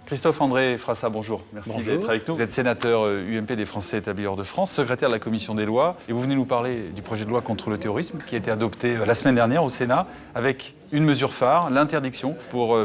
Christophe-André Frassa, bonjour. Merci d'être avec nous. Vous êtes sénateur UMP des Français établis hors de France, secrétaire de la Commission des lois, et vous venez nous parler du projet de loi contre le terrorisme qui a été adopté la semaine dernière au Sénat avec une mesure phare, l'interdiction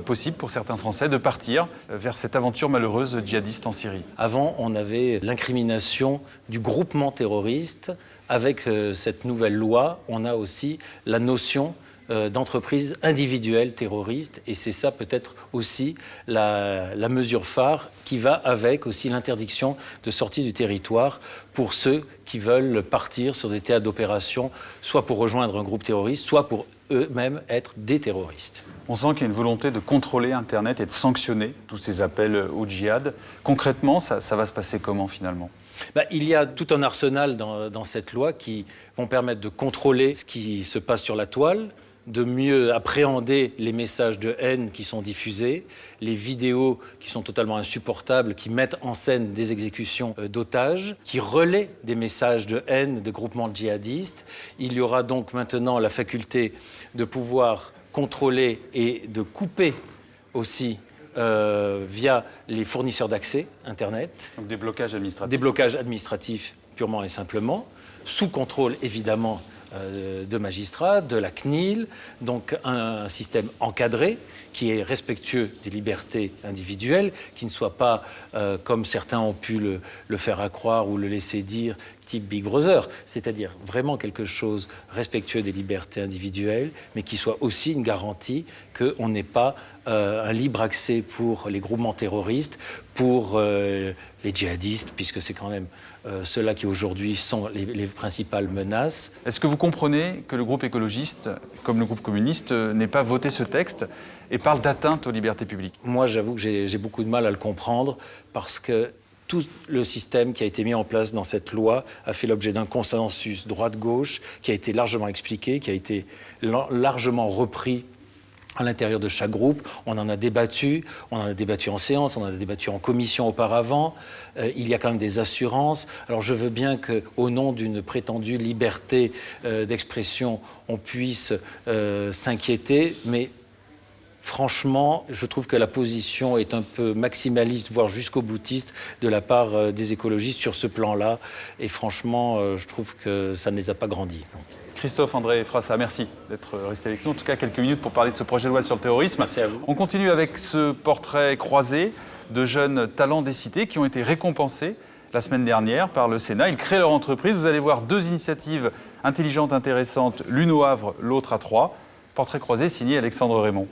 possible pour certains Français de partir vers cette aventure malheureuse djihadiste en Syrie. Avant, on avait l'incrimination du groupement terroriste. Avec cette nouvelle loi, on a aussi la notion d'entreprises individuelles terroristes, et c'est ça peut-être aussi la mesure phare qui va avec aussi l'interdiction de sortie du territoire pour ceux qui veulent partir sur des théâtres d'opération, soit pour rejoindre un groupe terroriste, soit pour eux-mêmes être des terroristes. On sent qu'il y a une volonté de contrôler Internet et de sanctionner tous ces appels au djihad. Concrètement, ça va se passer comment finalement ? Il y a tout un arsenal dans cette loi qui vont permettre de contrôler ce qui se passe sur la toile, de mieux appréhender les messages de haine qui sont diffusés, les vidéos qui sont totalement insupportables, qui mettent en scène des exécutions d'otages, qui relaient des messages de haine de groupements djihadistes. Il y aura donc maintenant la faculté de pouvoir contrôler et de couper aussi via les fournisseurs d'accès Internet. Donc des blocages administratifs. Des blocages administratifs purement et simplement, sous contrôle évidemment de magistrats, de la CNIL, donc un système encadré qui est respectueux des libertés individuelles, qui ne soit pas, comme certains ont pu le faire accroire ou le laisser dire, type Big Brother, c'est-à-dire vraiment quelque chose respectueux des libertés individuelles, mais qui soit aussi une garantie qu'on n'ait pas un libre accès pour les groupements terroristes, pour les djihadistes, puisque c'est quand même ceux-là qui aujourd'hui sont les principales menaces. Est-ce que vous comprenez que le groupe écologiste, comme le groupe communiste, n'ait pas voté ce texte et parle d'atteinte aux libertés publiques ? Moi, j'avoue que j'ai beaucoup de mal à le comprendre parce que tout le système qui a été mis en place dans cette loi a fait l'objet d'un consensus droite-gauche qui a été largement expliqué, qui a été largement repris à l'intérieur de chaque groupe. On en a débattu en séance, on en a débattu en commission auparavant. Il y a quand même des assurances. Alors je veux bien qu'au nom d'une prétendue liberté d'expression, on puisse s'inquiéter, mais franchement, je trouve que la position est un peu maximaliste, voire jusqu'au boutiste, de la part des écologistes sur ce plan-là. Et franchement, je trouve que ça ne les a pas grandis. Christophe-André Frassa, merci d'être resté avec nous. En tout cas, quelques minutes pour parler de ce projet de loi sur le terrorisme. Merci à vous. On continue avec ce portrait croisé de jeunes talents des cités qui ont été récompensés la semaine dernière par le Sénat. Ils créent leur entreprise. Vous allez voir deux initiatives intelligentes, intéressantes, l'une au Havre, l'autre à Troyes. Portrait croisé signé Alexandre Raymond.